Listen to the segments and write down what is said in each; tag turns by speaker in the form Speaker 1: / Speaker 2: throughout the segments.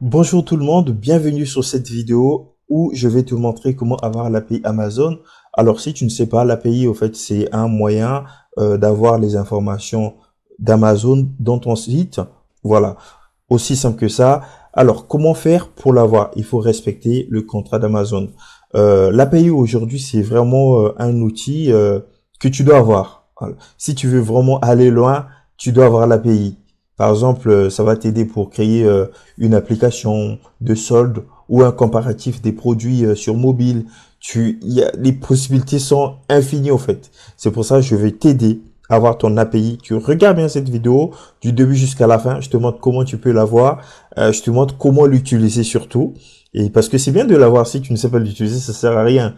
Speaker 1: Bonjour tout le monde, bienvenue sur cette vidéo où je vais te montrer comment avoir l'API Amazon. Alors si tu ne sais pas, l'API au fait c'est un moyen d'avoir les informations d'Amazon dans ton site. Voilà, aussi simple que ça. Alors comment faire pour l'avoir? Il faut respecter le contrat d'Amazon. L'API aujourd'hui c'est vraiment un outil que tu dois avoir. Voilà. Si tu veux vraiment aller loin, tu dois avoir l'API. Par exemple, ça va t'aider pour créer une application de solde ou un comparatif des produits sur mobile. Les possibilités sont infinies en fait. C'est pour ça que je vais t'aider à avoir ton API. Tu regardes bien cette vidéo du début jusqu'à la fin. Je te montre comment tu peux l'avoir. Je te montre comment l'utiliser surtout. Et parce que c'est bien de l'avoir, si tu ne sais pas l'utiliser, ça sert à rien.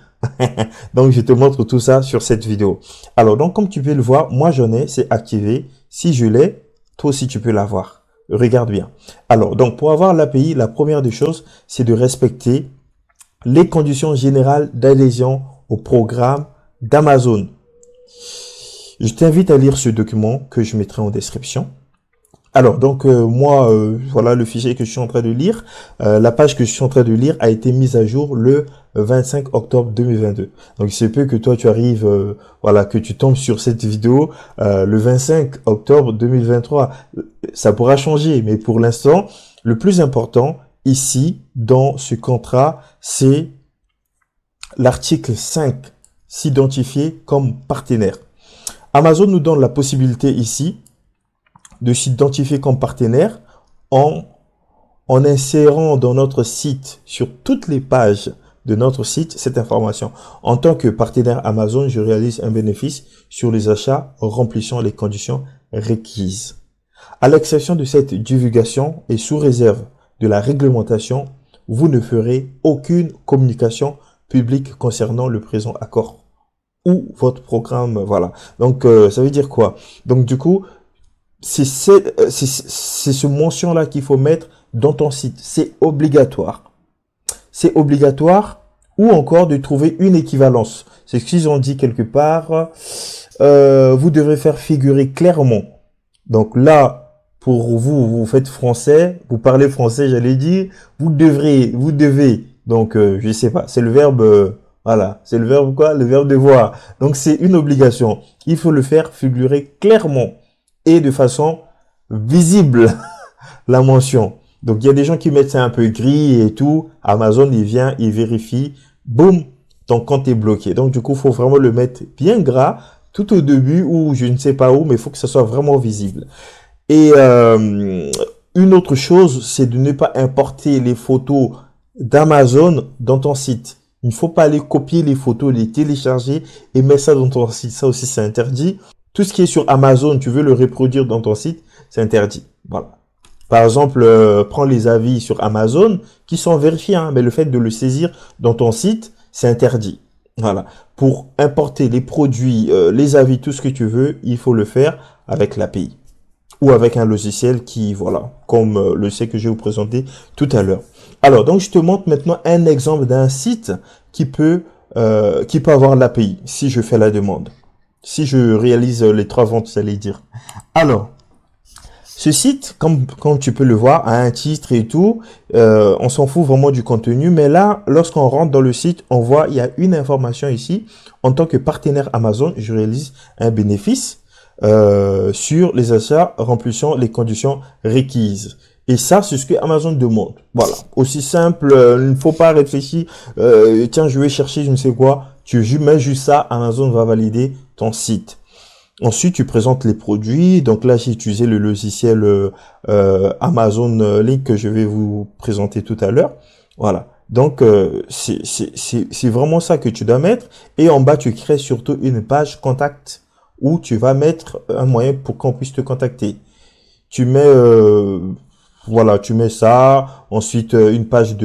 Speaker 1: Donc, je te montre tout ça sur cette vidéo. Alors, donc, comme tu peux le voir, moi j'en ai, c'est activé. Si je l'ai, toi aussi tu peux l'avoir. Regarde bien. Alors, donc pour avoir l'API, la première des choses, c'est de respecter les conditions générales d'adhésion au programme d'Amazon. Je t'invite à lire ce document que je mettrai en description. Alors, donc, moi, voilà le fichier que je suis en train de lire. La page que je suis en train de lire a été mise à jour le 25 octobre 2022. Donc, il se peut que toi, tu arrives, voilà, que tu tombes sur cette vidéo le 25 octobre 2023. Ça pourra changer, mais pour l'instant, le plus important ici, dans ce contrat, c'est l'article 5, s'identifier comme partenaire. Amazon nous donne la possibilité ici de s'identifier comme partenaire en, en insérant dans notre site, sur toutes les pages de notre site, cette information. En tant que partenaire Amazon, je réalise un bénéfice sur les achats remplissant les conditions requises. À l'exception de cette divulgation et sous réserve de la réglementation, vous ne ferez aucune communication publique concernant le présent accord ou votre programme. Voilà. Donc, ça veut dire quoi? Donc, du coup, c'est ce mention-là qu'il faut mettre dans ton site. C'est obligatoire. C'est obligatoire ou encore de trouver une équivalence. C'est ce qu'ils ont dit quelque part. Vous devrez faire figurer clairement. Donc là, pour vous, vous faites français, vous parlez français, j'allais dire, vous devez. Donc, je sais pas, c'est le verbe, voilà, c'est le verbe quoi? Le verbe devoir. Donc, c'est une obligation. Il faut le faire figurer clairement et de façon visible la mention. Donc, il y a des gens qui mettent ça un peu gris et tout. Amazon, il vient, il vérifie. Boum, ton compte est bloqué. Donc, du coup, il faut vraiment le mettre bien gras tout au début ou je ne sais pas où, mais il faut que ça soit vraiment visible. Et une autre chose, c'est de ne pas importer les photos d'Amazon dans ton site. Il ne faut pas aller copier les photos, les télécharger et mettre ça dans ton site. Ça aussi, c'est interdit. Tout ce qui est sur Amazon, tu veux le reproduire dans ton site, c'est interdit. Voilà. Par exemple, prends les avis sur Amazon qui sont vérifiés, hein, mais le fait de le saisir dans ton site, c'est interdit. Voilà. Pour importer les produits, les avis, tout ce que tu veux, il faut le faire avec l'API ou avec un logiciel qui, voilà, comme le site que je vais vous présenter tout à l'heure. Alors, donc, je te montre maintenant un exemple d'un site qui peut avoir l'API si je fais la demande. Si je réalise les 3 ventes, j'allais dire. Alors, ce site, comme tu peux le voir, a un titre et tout. On s'en fout vraiment du contenu. Mais là, lorsqu'on rentre dans le site, on voit il y a une information ici. En tant que partenaire Amazon, je réalise un bénéfice sur les achats remplissant les conditions requises. Et ça, c'est ce que Amazon demande. Voilà. Aussi simple, il ne faut pas réfléchir. Tiens, je vais chercher je ne sais quoi. Tu mets juste ça, Amazon va valider ton site. Ensuite, tu présentes les produits. Donc là, j'ai utilisé le logiciel Amazon Link que je vais vous présenter tout à l'heure. Voilà. Donc, c'est vraiment ça que tu dois mettre. Et en bas, tu crées surtout une page contact où tu vas mettre un moyen pour qu'on puisse te contacter. Tu mets voilà, tu mets ça. Ensuite, une page.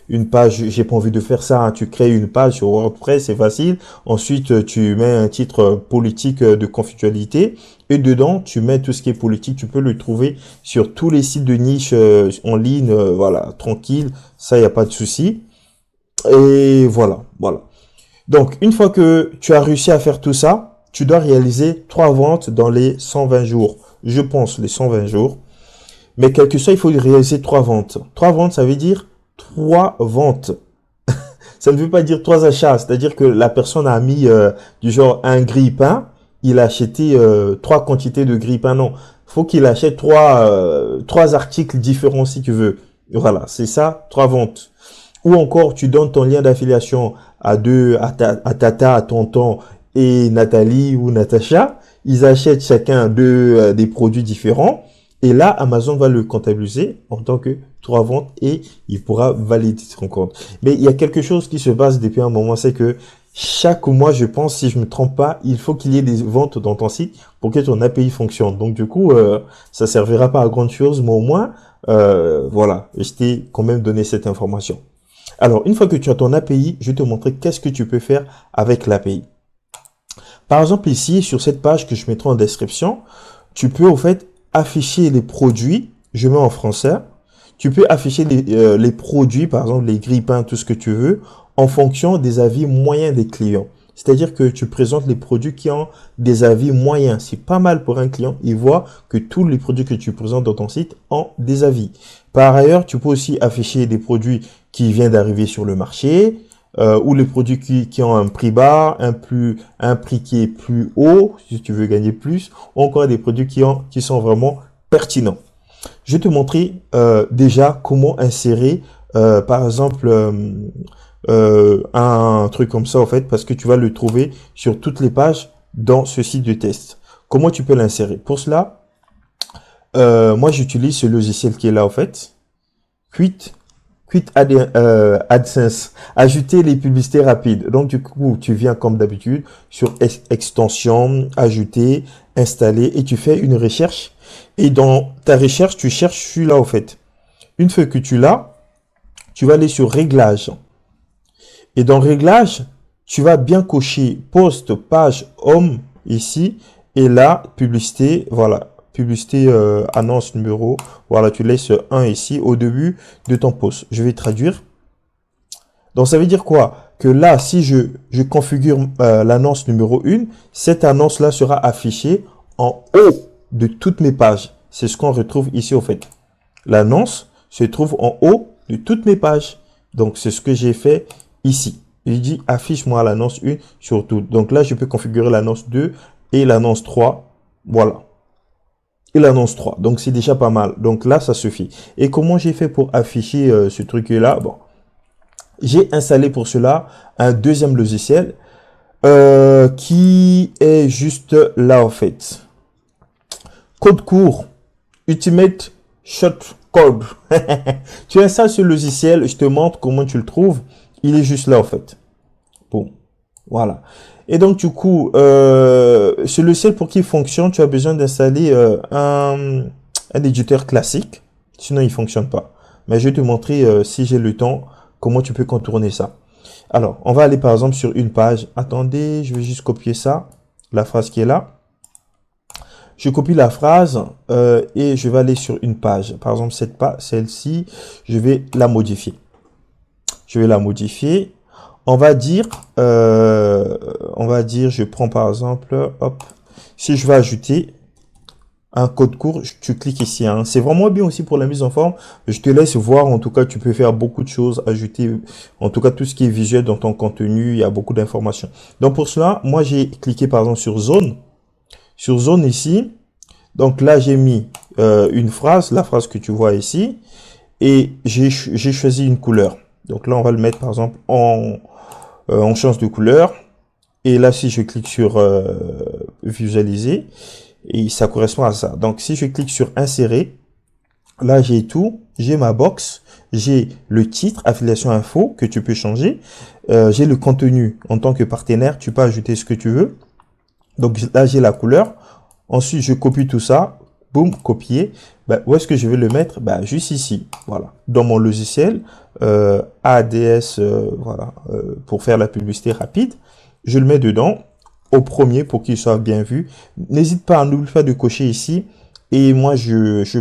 Speaker 1: J'ai pas envie de faire ça, hein. Tu crées une page sur WordPress, c'est facile. Ensuite, tu mets un titre politique de confidentialité. Et dedans, tu mets tout ce qui est politique. Tu peux le trouver sur tous les sites de niche en ligne. Voilà, tranquille. Ça, y a pas de souci. Et voilà, voilà. Donc, une fois que tu as réussi à faire tout ça, tu dois réaliser 3 ventes dans les 120 jours. Je pense les 120 jours. Mais quel que soit, il faut réaliser 3 ventes. 3 ventes, ça veut dire 3 ventes. Ça ne veut pas dire 3 achats. C'est-à-dire que la personne a mis du genre un grille-pain. Il a acheté 3 quantités de grille-pain. Non, faut qu'il achète trois articles différents si tu veux. Voilà, c'est ça, 3 ventes. Ou encore, tu donnes ton lien d'affiliation à Tata, à Tonton et Nathalie ou Natacha. Ils achètent chacun des produits différents. Et là, Amazon va le comptabiliser en tant que 3 ventes et il pourra valider son compte. Mais il y a quelque chose qui se passe depuis un moment, c'est que chaque mois, je pense, si je me trompe pas, il faut qu'il y ait des ventes dans ton site pour que ton API fonctionne. Donc du coup, ça servira pas à grande chose, mais au moins, voilà, je t'ai quand même donné cette information. Alors, une fois que tu as ton API, je vais te montrer qu'est-ce que tu peux faire avec l'API. Par exemple, ici, sur cette page que je mettrai en description, tu peux en fait afficher les produits. Je mets en français. Tu peux afficher les produits, par exemple les grille-pains, tout ce que tu veux, en fonction des avis moyens des clients. C'est-à-dire que tu présentes les produits qui ont des avis moyens. C'est pas mal pour un client. Il voit que tous les produits que tu présentes dans ton site ont des avis. Par ailleurs, tu peux aussi afficher des produits qui viennent d'arriver sur le marché, ou les produits qui ont un prix bas, un prix qui est plus haut, si tu veux gagner plus, ou encore des produits qui sont vraiment pertinents. Je vais te montrer déjà comment insérer, par exemple, un truc comme ça, en fait, parce que tu vas le trouver sur toutes les pages dans ce site de test. Comment tu peux l'insérer? Pour cela, moi, j'utilise ce logiciel qui est là, en fait. AdSense, ajouter les publicités rapides. Donc, du coup, tu viens comme d'habitude sur extension, ajouter, installer et tu fais une recherche. Et dans ta recherche, tu cherches celui-là, au fait. Une fois que tu l'as, tu vas aller sur Réglages. Et dans Réglages, tu vas bien cocher Post, page, Home, ici. Et là, publicité, voilà. Publicité, annonce, numéro. Voilà, tu laisses 1 ici au début de ton post. Je vais traduire. Donc, ça veut dire quoi? Que là, si je configure l'annonce numéro 1, cette annonce-là sera affichée en haut de toutes mes pages. C'est ce qu'on retrouve ici, au fait. L'annonce se trouve en haut de toutes mes pages. Donc, c'est ce que j'ai fait ici. Il dit, affiche-moi l'annonce 1 sur tout. Donc là, je peux configurer l'annonce 2 et l'annonce 3. Voilà. Et l'annonce 3. Donc, c'est déjà pas mal. Donc là, ça suffit. Et comment j'ai fait pour afficher ce truc-là? Bon, j'ai installé pour cela un deuxième logiciel qui est juste là, en fait. Code court. Ultimate Shortcode. Tu installes ce logiciel. Je te montre comment tu le trouves. Il est juste là, en fait. Bon, voilà. Et donc, du coup, ce logiciel, pour qu'il fonctionne, tu as besoin d'installer un éditeur classique. Sinon, il ne fonctionne pas. Mais je vais te montrer, si j'ai le temps, comment tu peux contourner ça. Alors, on va aller, par exemple, sur une page. Attendez, je vais juste copier ça, la phrase qui est là. Je copie la phrase et je vais aller sur une page. Par exemple, celle-ci, je vais la modifier. Je vais la modifier. On va dire, je prends par exemple, hop, si je veux ajouter un code court, tu cliques ici. Hein. C'est vraiment bien aussi pour la mise en forme. Je te laisse voir. En tout cas, tu peux faire beaucoup de choses, ajouter, en tout cas, tout ce qui est visuel dans ton contenu. Il y a beaucoup d'informations. Donc, pour cela, moi, j'ai cliqué par exemple sur zone. Sur zone ici. Donc là, j'ai mis une phrase, la phrase que tu vois ici. Et j'ai choisi une couleur. Donc là, on va le mettre par exemple on change de couleur. Et là, si je clique sur visualiser, et ça correspond à ça. Donc, si je clique sur insérer, là, j'ai tout. J'ai ma box. J'ai le titre, affiliation info, que tu peux changer. J'ai le contenu en tant que partenaire. Tu peux ajouter ce que tu veux. Donc là, j'ai la couleur. Ensuite, je copie tout ça. Boum, copier. Ben, où est-ce que je vais le mettre? Ben, juste ici. Voilà. Dans mon logiciel. ADS, voilà, pour faire la publicité rapide. Je le mets dedans, au premier pour qu'il soit bien vu. N'hésite pas, n'oublie pas de cocher ici Et moi, je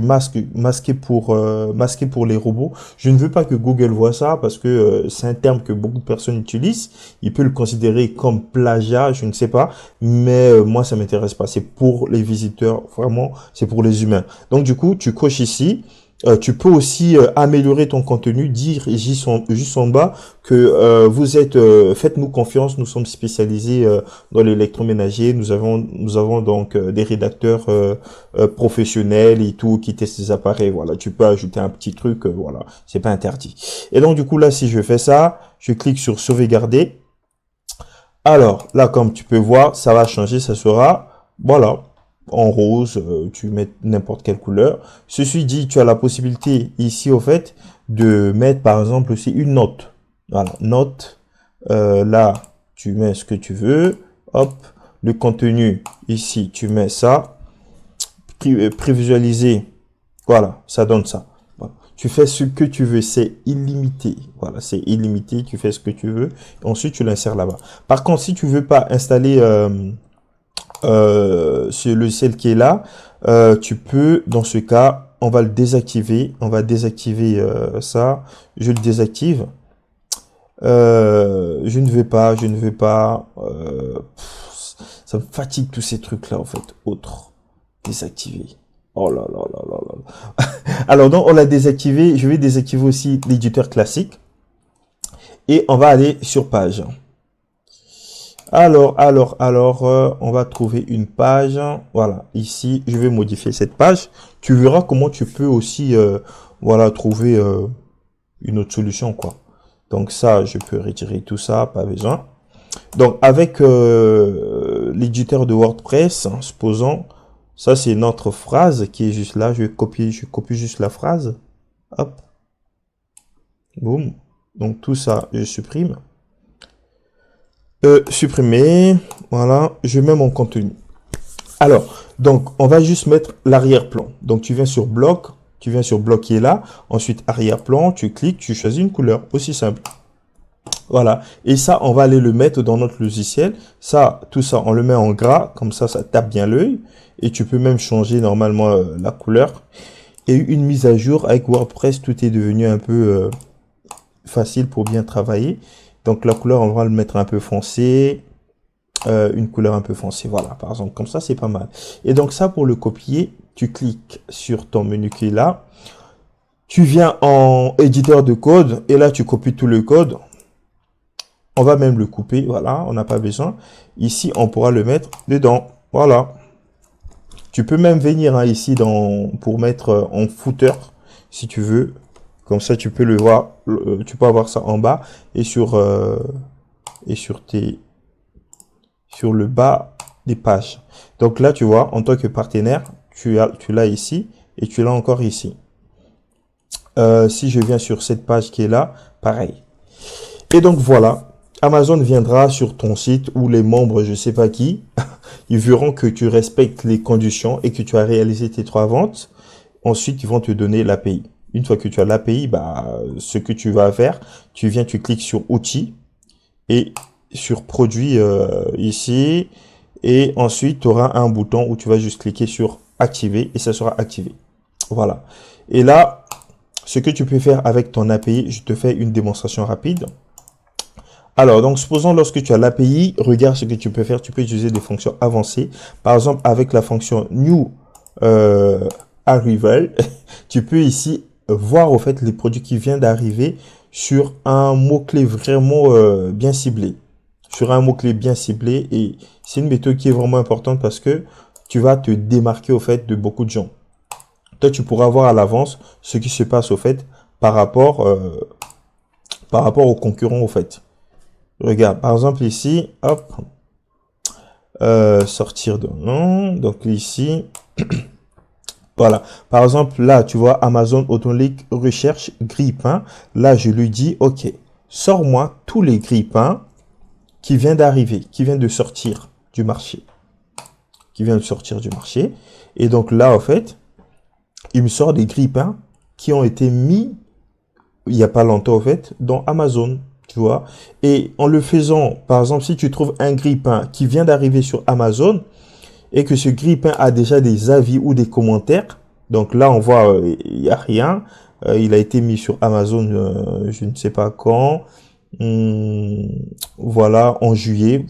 Speaker 1: masquer pour les robots. Je ne veux pas que Google voit ça parce que c'est un terme que beaucoup de personnes utilisent. Il peut le considérer comme plagiat, je ne sais pas. Mais moi, ça m'intéresse pas. C'est pour les visiteurs, vraiment, c'est pour les humains. Donc, du coup, tu coches ici. Tu peux aussi améliorer ton contenu, dire juste en bas que faites-nous confiance, nous sommes spécialisés dans l'électroménager, nous avons donc des rédacteurs professionnels et tout qui testent ces appareils. Voilà, tu peux ajouter un petit truc, voilà, c'est pas interdit. Et donc du coup là, si je fais ça, je clique sur sauvegarder. Alors là, comme tu peux voir, ça va changer, ça sera, voilà, en rose, tu mets n'importe quelle couleur. Ceci dit, tu as la possibilité ici, au fait, de mettre par exemple aussi une note. Voilà, note, là, tu mets ce que tu veux. Hop, le contenu, ici, tu mets ça. Prévisualiser, voilà, ça donne ça. Voilà. Tu fais ce que tu veux, c'est illimité. Voilà, c'est illimité, tu fais ce que tu veux. Ensuite, tu l'insères là-bas. Par contre, si tu veux pas installer ce logiciel qui est là, tu peux, dans ce cas, on va le désactiver. On va désactiver ça. Je le désactive. Je ne vais pas. Ça me fatigue tous ces trucs-là, en fait. Autre. Désactiver. Oh là là là là là. Alors donc on l'a désactivé. Je vais désactiver aussi l'éditeur classique. Et on va aller sur page. Alors, on va trouver une page. Voilà, ici, je vais modifier cette page. Tu verras comment tu peux aussi, voilà, trouver une autre solution, quoi. Donc ça, je peux retirer tout ça, pas besoin. Donc avec l'éditeur de WordPress, hein, supposons, ça c'est notre phrase qui est juste là. Je copie juste la phrase. Hop, boum. Donc tout ça, je supprime. Supprimer, voilà, je mets mon contenu. Alors, donc, on va juste mettre l'arrière-plan. Donc, tu viens sur bloc qui est là. Ensuite, arrière-plan, tu cliques, tu choisis une couleur. Aussi simple. Voilà. Et ça, on va aller le mettre dans notre logiciel. Ça, tout ça, on le met en gras. Comme ça tape bien l'œil. Et tu peux même changer normalement la couleur. Et une mise à jour avec WordPress, tout est devenu un peu facile pour bien travailler. Donc la couleur, on va le mettre un peu foncé, une couleur un peu foncée, voilà, par exemple, comme ça, c'est pas mal. Et donc ça, pour le copier, tu cliques sur ton menu qui est là, tu viens en éditeur de code, et là, tu copies tout le code. On va même le couper, voilà, on n'a pas besoin. Ici, on pourra le mettre dedans, voilà. Tu peux même venir hein, ici pour mettre en footer, si tu veux. Comme ça, tu peux le voir, tu peux avoir ça en bas et sur le bas des pages. Donc là, tu vois, en tant que partenaire, tu l'as ici et tu l'as encore ici. Si je viens sur cette page qui est là, pareil. Et donc voilà, Amazon viendra sur ton site ou les membres, je sais pas qui, ils verront que tu respectes les conditions et que tu as réalisé tes 3 ventes. Ensuite, ils vont te donner l'API. Une fois que tu as l'API, bah, ce que tu vas faire, tu cliques sur outils et sur produit ici. Et ensuite, tu auras un bouton où tu vas juste cliquer sur activer et ça sera activé. Voilà. Et là, ce que tu peux faire avec ton API, je te fais une démonstration rapide. Alors, donc, supposons lorsque tu as l'API, regarde ce que tu peux faire. Tu peux utiliser des fonctions avancées. Par exemple, avec la fonction New Arrival, tu peux ici voir au fait les produits qui viennent d'arriver sur un mot-clé vraiment bien ciblé. Sur un mot-clé bien ciblé. Et c'est une méthode qui est vraiment importante parce que tu vas te démarquer au fait de beaucoup de gens. Toi, tu pourras voir à l'avance ce qui se passe au fait par rapport aux concurrents au fait. Regarde, par exemple ici, hop, sortir de nom, donc ici, voilà. Par exemple, là, tu vois, Amazon Autolique recherche grille-pain. Là, je lui dis, OK, sors-moi tous les grille-pains qui viennent d'arriver, qui viennent de sortir du marché. Et donc là, en fait, il me sort des grille-pains qui ont été mis, il n'y a pas longtemps, en fait, dans Amazon. Tu vois, et en le faisant, par exemple, si tu trouves un grille-pain qui vient d'arriver sur Amazon, et que ce grille-pain a déjà des avis ou des commentaires, donc là on voit il n'y a rien. Il a été mis sur Amazon, je ne sais pas quand. Hum, voilà, en juillet,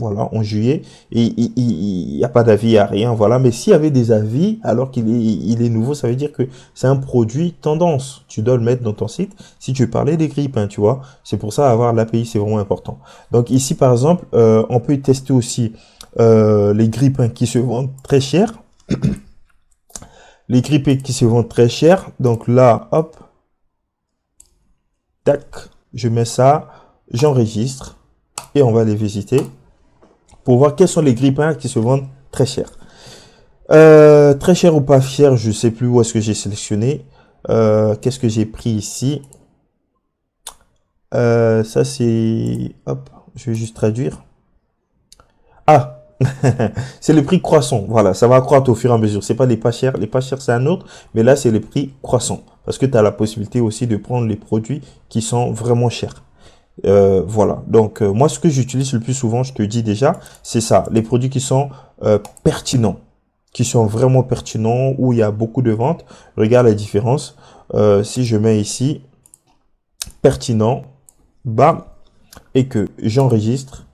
Speaker 1: et il n'y a pas d'avis, il n'y a rien, voilà. Mais s'il y avait des avis, alors il est nouveau, ça veut dire que c'est un produit tendance. Tu dois le mettre dans ton site si tu parlais des grippes, tu vois. C'est pour ça, avoir l'API, c'est vraiment important. Donc ici, par exemple, on peut tester aussi les grippes qui se vendent très cher. Les grippes qui se vendent très cher. Donc là, hop, tac, je mets ça, j'enregistre et on va les visiter pour voir quels sont les grippins qui se vendent très cher. Très cher ou pas cher, je sais plus où est-ce que j'ai sélectionné. Qu'est-ce que j'ai pris ici? Ça c'est... Hop, je vais juste traduire. Ah, c'est le prix croissant. Voilà, ça va croître au fur et à mesure. C'est pas les pas chers. Les pas chers, c'est un autre. Mais là, c'est les prix croissants. Parce que tu as la possibilité aussi de prendre les produits qui sont vraiment chers. Voilà. Donc, moi, ce que j'utilise le plus souvent, je te dis déjà, c'est ça. Les produits qui sont pertinents. Qui sont vraiment pertinents, où il y a beaucoup de ventes. Regarde la différence. Si je mets ici, pertinent, bam, et que j'enregistre,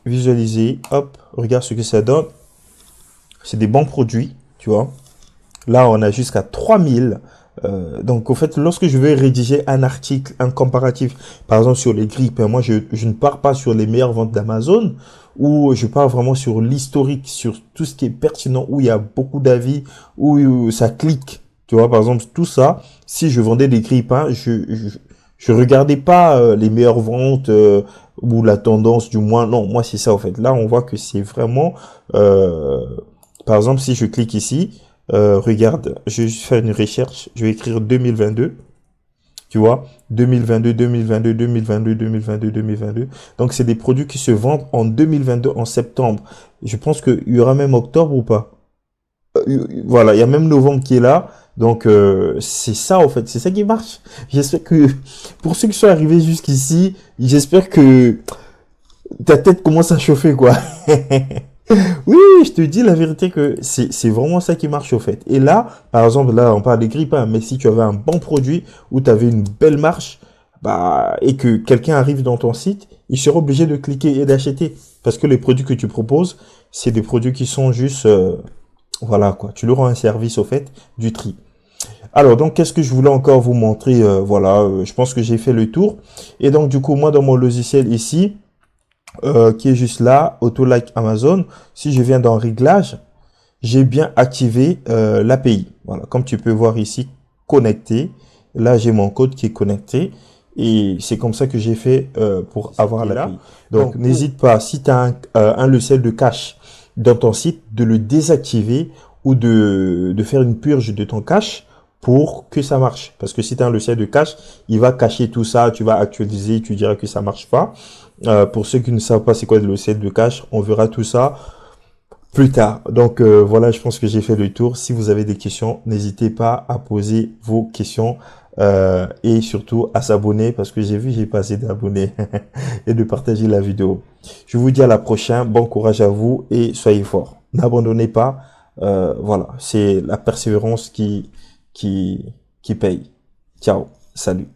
Speaker 1: visualiser, hop, regarde ce que ça donne. C'est des bons produits, tu vois. Là, on a jusqu'à 3000. Donc, en fait, lorsque je vais rédiger un article, un comparatif, par exemple sur les grippes, moi, je ne pars pas sur les meilleures ventes d'Amazon, ou je pars vraiment sur l'historique, sur tout ce qui est pertinent, où il y a beaucoup d'avis, où ça clique. Tu vois, par exemple, tout ça, si je vendais des grippes, je regardais pas les meilleures ventes ou la tendance du moins. Non, moi, c'est ça, en fait. Là, on voit que c'est vraiment... par exemple, si je clique ici, regarde, je vais juste faire une recherche. Je vais écrire 2022. Tu vois, 2022, 2022, 2022, 2022, 2022. Donc, c'est des produits qui se vendent en 2022, en septembre. Je pense qu'il y aura même octobre ou pas. Voilà, il y a même novembre qui est là. Donc, c'est ça, en fait. C'est ça qui marche. J'espère que, pour ceux qui sont arrivés jusqu'ici, j'espère que ta tête commence à chauffer, quoi. Oui, je te dis la vérité que c'est vraiment ça qui marche au fait. Et là, par exemple, là, on parle des grippes, hein, mais si tu avais un bon produit où tu avais une belle marche, bah, et que quelqu'un arrive dans ton site, il sera obligé de cliquer et d'acheter. Parce que les produits que tu proposes, c'est des produits qui sont juste, voilà, quoi. Tu leur rends un service au fait du tri. Alors, donc, qu'est-ce que je voulais encore vous montrer? Voilà, je pense que j'ai fait le tour. Et donc, du coup, moi, dans mon logiciel ici, qui est juste là, Auto Like Amazon. Si je viens dans Réglage, j'ai bien activé l'API. Voilà, comme tu peux voir ici, connecté. Là, j'ai mon code qui est connecté. Et c'est comme ça que j'ai fait pour avoir l'API. Donc, n'hésite pas, si tu as un logiciel de cache dans ton site, de le désactiver ou de faire une purge de ton cache pour que ça marche. Parce que si tu as un logiciel de cache, il va cacher tout ça, tu vas actualiser, tu diras que ça marche pas. Pour ceux qui ne savent pas c'est quoi le logiciel de cache, on verra tout ça plus tard. Donc voilà, je pense que j'ai fait le tour. Si vous avez des questions, n'hésitez pas à poser vos questions et surtout à s'abonner parce que j'ai vu j'ai pas assez d'abonnés et de partager la vidéo. Je vous dis à la prochaine. Bon courage à vous et soyez forts. N'abandonnez pas. Voilà, c'est la persévérance qui paye. Ciao, salut.